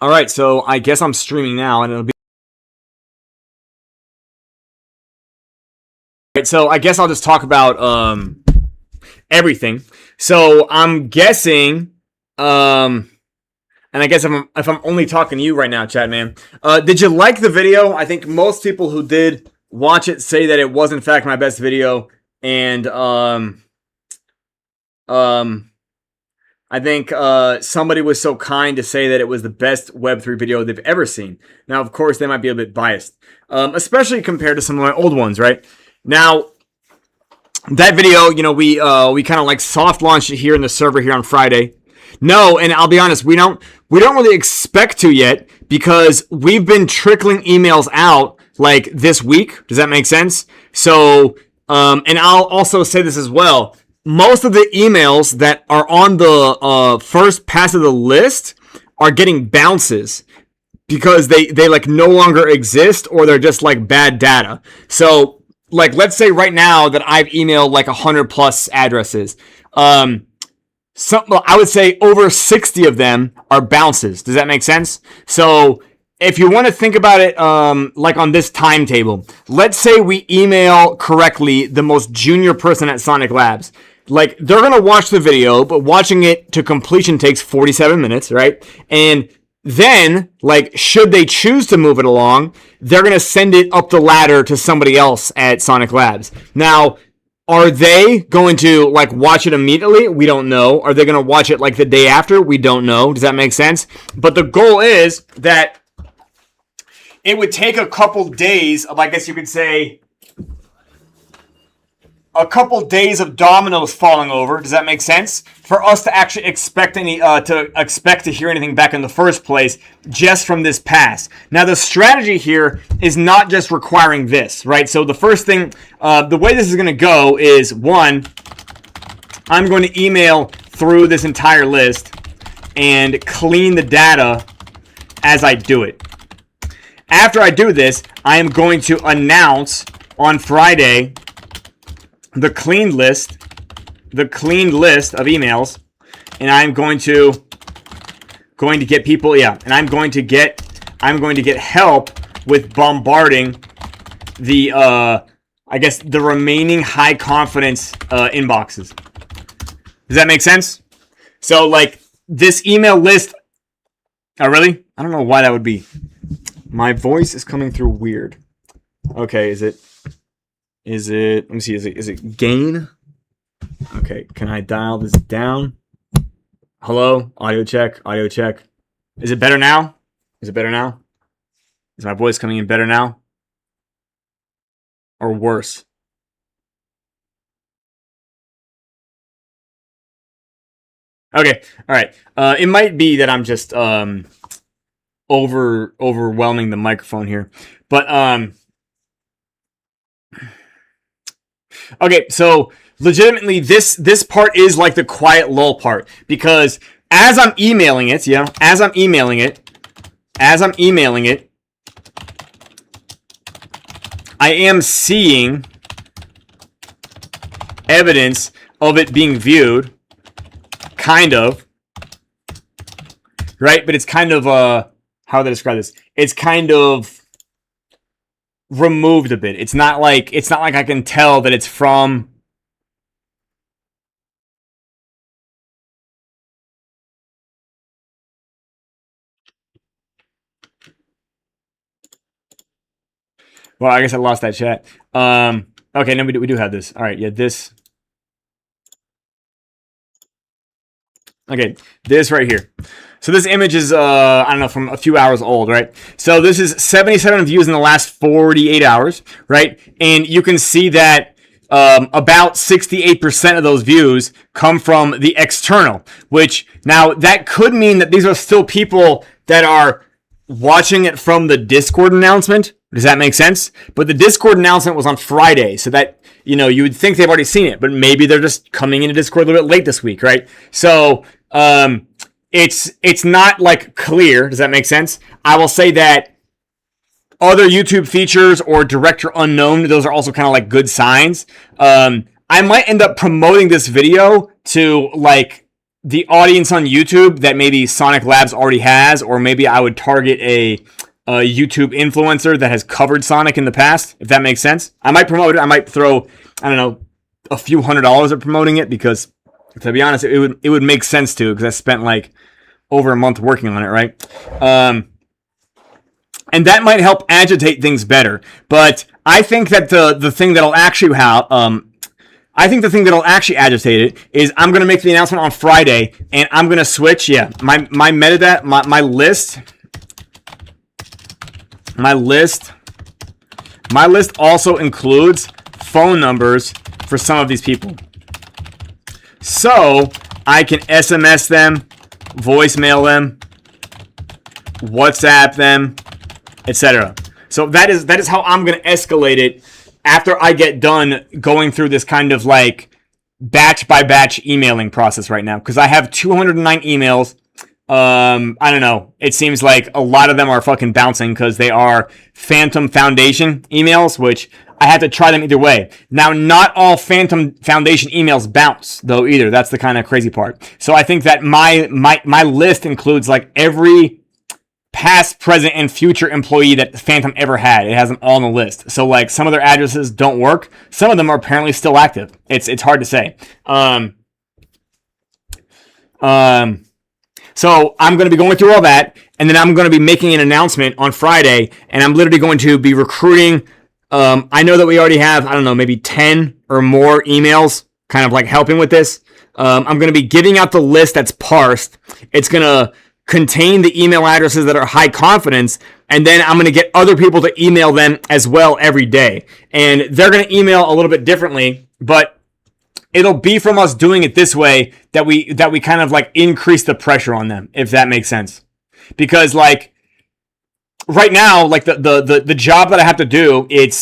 All right, so I guess I'm streaming now, and it'll be. All right, so I guess I'll just talk about everything. So I'm guessing, and I guess if I'm only talking to you right now, chat man, did you like the video? I think most people who did watch it say that it was in fact my best video, and I think somebody was so kind to say that it was the best Web3 video they've ever seen. Now, of course, they might be a bit biased, especially compared to some of my old ones, right? Now, that video, you know, we kind of like soft launched it here in the server here on Friday. No, and I'll be honest, we don't really expect to yet because we've been trickling emails out like this week. Does that make sense? So, and I'll also say this as well. Most of the emails that are on the first pass of the list are getting bounces because they like no longer exist or they're just like bad data. So like, let's say right now that I've emailed like 100 plus addresses. I would say over 60 of them are bounces. Does that make sense? So if you want to think about it like on this timetable, let's say we email correctly the most junior person at Sonic Labs. Like, they're going to watch the video, but watching it to completion takes 47 minutes, right? And then, like, should they choose to move it along, they're going to send it up the ladder to somebody else at Sonic Labs. Now, are they going to, like, watch it immediately? We don't know. Are they going to watch it, like, the day after? We don't know. Does that make sense? But the goal is that it would take a couple days of, I guess you could say, a couple days of dominoes falling over. Does that make sense? For us to actually expect to hear anything back in the first place just from this pass. Now, the strategy here is not just requiring this, right? So the first thing, the way this is going to go is, one, I'm going to email through this entire list and clean the data as I do it. After I do this, I am going to announce on Friday the cleaned list of emails, and I'm going to get people, and I'm going to get help with bombarding the I guess the remaining high confidence inboxes. Does that make sense? So like this email list, oh really? I don't know why that would be. My voice is coming through weird. Okay, is it, let me see, is it gain? Okay, can I dial this down? Hello? Audio check, audio check. Is it better now? Is it better now? Is my voice coming in better now? Or worse? Okay, alright. It might be that I'm just overwhelming the microphone here. But okay, so legitimately this part is like the quiet lull part, because as I'm emailing it, I am seeing evidence of it being viewed, kind of, right? But it's kind of how would I describe this? It's kind of removed a bit. It's not like I can tell that it's from. Well, I guess I lost that chat. Okay, no, we do have this. All right, yeah, this. Okay, this right here. So this image is, I don't know, from a few hours old, right? So this is 77 views in the last 48 hours, right? And you can see that about 68% of those views come from the external, which now that could mean that these are still people that are watching it from the Discord announcement. Does that make sense? But the Discord announcement was on Friday, so that, you know, you would think they've already seen it, but maybe they're just coming into Discord a little bit late this week, right? So, it's not like clear. Does that make sense? I will say that other YouTube features or director unknown, those are also kind of like good signs. I might end up promoting this video to like the audience on YouTube that maybe Sonic Labs already has, or maybe I would target a YouTube influencer that has covered Sonic in the past, if that makes sense. I might promote it. I might throw, I don't know, a few $100s at promoting it, because to be honest, it would make sense to, because I spent like over a month working on it, right? And that might help agitate things better. But I think that the thing that'll actually agitate it is I'm going to make the announcement on Friday, and I'm going to switch. Yeah, my metadata, my list also includes phone numbers for some of these people, so I can SMS them, voicemail them, WhatsApp them, etc. So that is how I'm going to escalate it after I get done going through this kind of like batch by batch emailing process right now, because I have 209 emails. I don't know. It seems like a lot of them are fucking bouncing because they are Phantom Foundation emails, which I have to try them either way. Now, not all Phantom Foundation emails bounce though either. That's the kind of crazy part. So I think that my list includes like every past, present, and future employee that Phantom ever had. It has them all on the list. So like some of their addresses don't work. Some of them are apparently still active. It's hard to say. So I'm going to be going through all that, and then I'm going to be making an announcement on Friday, and I'm literally going to be recruiting. I know that we already have, I don't know, maybe 10 or more emails kind of like helping with this. I'm going to be giving out the list that's parsed. It's going to contain the email addresses that are high confidence, and then I'm going to get other people to email them as well every day. And they're going to email a little bit differently, but it'll be from us doing it this way that we kind of like increase the pressure on them, if that makes sense. Because like right now, like the job that I have to do, it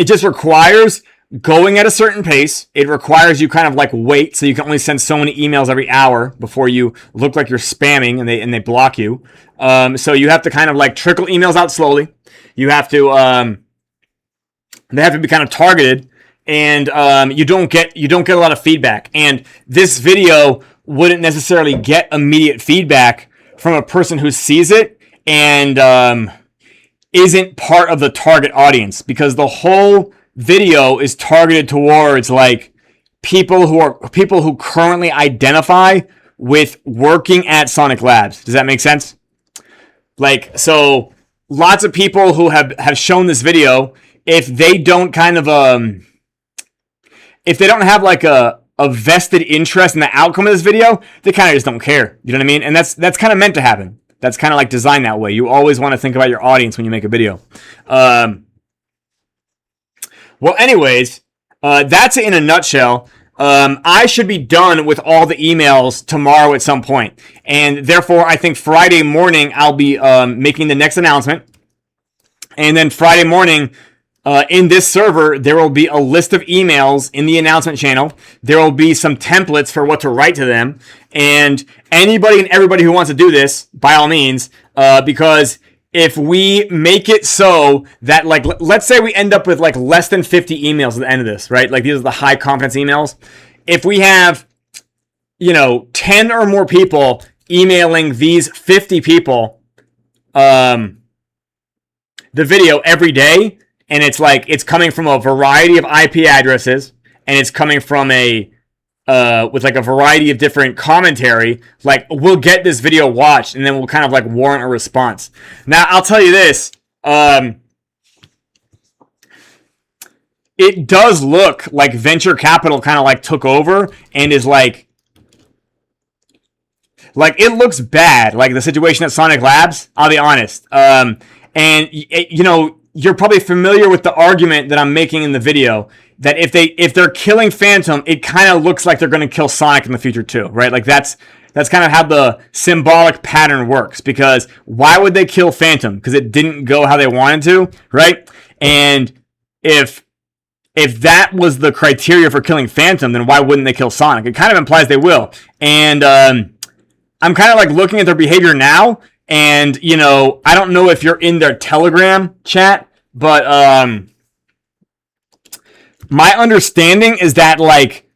just requires going at a certain pace. It requires you kind of like wait, so you can only send so many emails every hour before you look like you're spamming and they block you. So you have to kind of like trickle emails out slowly. You have to they have to be kind of targeted. And you don't get a lot of feedback. And this video wouldn't necessarily get immediate feedback from a person who sees it and isn't part of the target audience, because the whole video is targeted towards like people who currently identify with working at Sonic Labs. Does that make sense? Like, so lots of people who have shown this video, if they don't kind of if they don't have like a vested interest in the outcome of this video, they kind of just don't care. You know what I mean? And that's kind of meant to happen. That's kind of like designed that way. You always want to think about your audience when you make a video. Well, anyways, that's it in a nutshell. I should be done with all the emails tomorrow at some point. And therefore, I think Friday morning, I'll be making the next announcement. And then Friday morning, in this server, there will be a list of emails in the announcement channel. There will be some templates for what to write to them. And anybody and everybody who wants to do this, by all means, because if we make it so that, like, let's say we end up with like less than 50 emails at the end of this, right? Like, these are the high confidence emails. If we have, 10 or more people emailing these 50 people the video every day, and it's like it's coming from a variety of IP addresses, and it's coming from with like a variety of different commentary, like, we'll get this video watched, and then we'll kind of like warrant a response. Now, I'll tell you this, it does look like venture capital kind of like took over and is like it looks bad, like the situation at Sonic Labs, I'll be honest. And you're probably familiar with the argument that I'm making in the video, that if they're killing Phantom, it kind of looks like they're going to kill Sonic in the future too, right? Like that's kind of how the symbolic pattern works, because why would they kill Phantom? Because it didn't go how they wanted to, right? And if that was the criteria for killing Phantom, then why wouldn't they kill Sonic? It kind of implies they will. And I'm kind of like looking at their behavior now, and, I don't know if you're in their Telegram chat, but my understanding is that, like,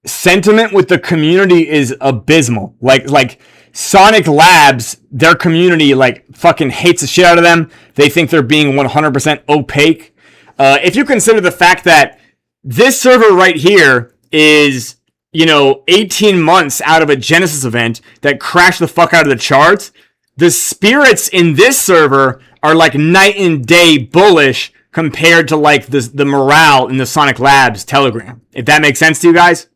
sentiment with the community is abysmal. Like Sonic Labs, their community like fucking hates the shit out of them. They think they're being 100% opaque. If you consider the fact that this server right here is, 18 months out of a Genesis event that crashed the fuck out of the charts, the spirits in this server are like night and day bullish compared to like the morale in the Sonic Labs Telegram. If that makes sense to you guys.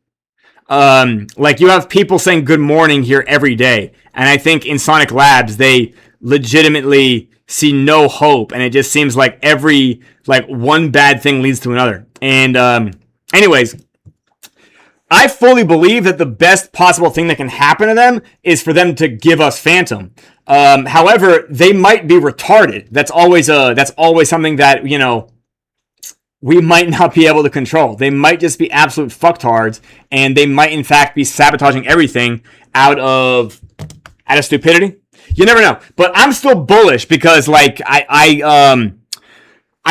Like you have people saying good morning here every day. And I think in Sonic Labs, they legitimately see no hope. And it just seems like one bad thing leads to another. And, anyways, I fully believe that the best possible thing that can happen to them is for them to give us Phantom. However, they might be retarded. That's always something that, we might not be able to control. They might just be absolute fucktards, and they might in fact be sabotaging everything out of stupidity. You never know. But I'm still bullish because like I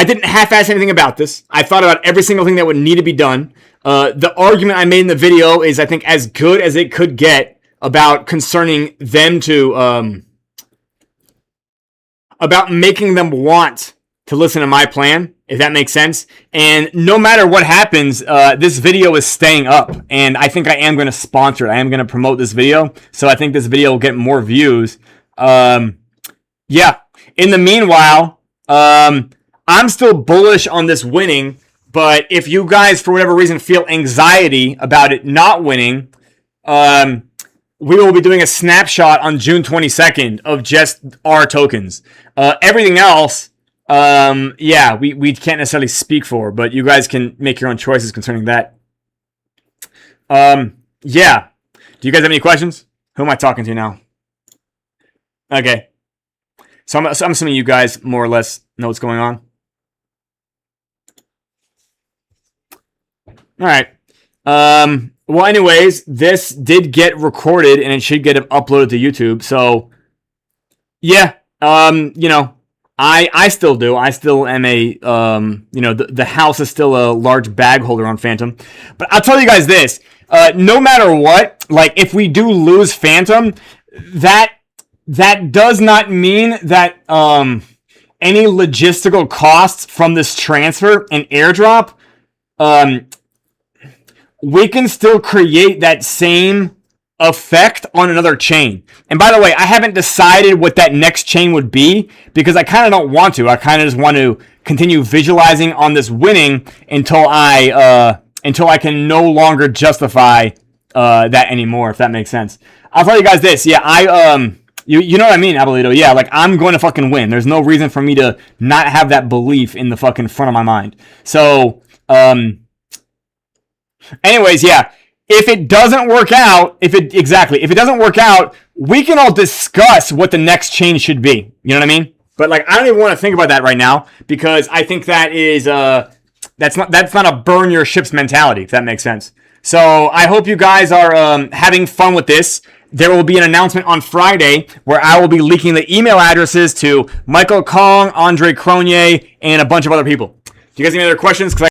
didn't half-ass anything about this. I thought about every single thing that would need to be done. The argument I made in the video is I think as good as it could get about concerning them to about making them want to listen to my plan, if that makes sense. And no matter what happens, this video is staying up. And I think I am going to sponsor it. I am going to promote this video. So I think this video will get more views. Yeah. In the meanwhile, I'm still bullish on this winning. But if you guys, for whatever reason, feel anxiety about it not winning, we will be doing a snapshot on June 22nd of just our tokens. Everything else... yeah, we can't necessarily speak for, but you guys can make your own choices concerning that. Yeah. Do you guys have any questions? Who am I talking to now? Okay. So I'm assuming you guys more or less know what's going on. All right. Well, anyways, this did get recorded and it should get uploaded to YouTube. So, yeah. I still do. I still am a, the house is still a large bag holder on Phantom. But I'll tell you guys this, no matter what, like if we do lose Phantom, that does not mean that, any logistical costs from this transfer and airdrop, we can still create that same effect on another chain. And by the way, I haven't decided what that next chain would be because I kind of don't want to. I kind of just want to continue visualizing on this winning until I can no longer justify that anymore, if that makes sense. I'll tell you guys this. Yeah, you know what I mean, Abuelito? Yeah, like I'm going to fucking win. There's no reason for me to not have that belief in the fucking front of my mind. So, anyways, yeah. If it doesn't work out, if it doesn't work out, we can all discuss what the next chain should be. You know what I mean? But like, I don't even want to think about that right now because I think that is, that's not a burn your ships mentality, if that makes sense. So I hope you guys are, having fun with this. There will be an announcement on Friday where I will be leaking the email addresses to Michael Kong, Andre Cronje, and a bunch of other people. Do you guys have any other questions? 'Cause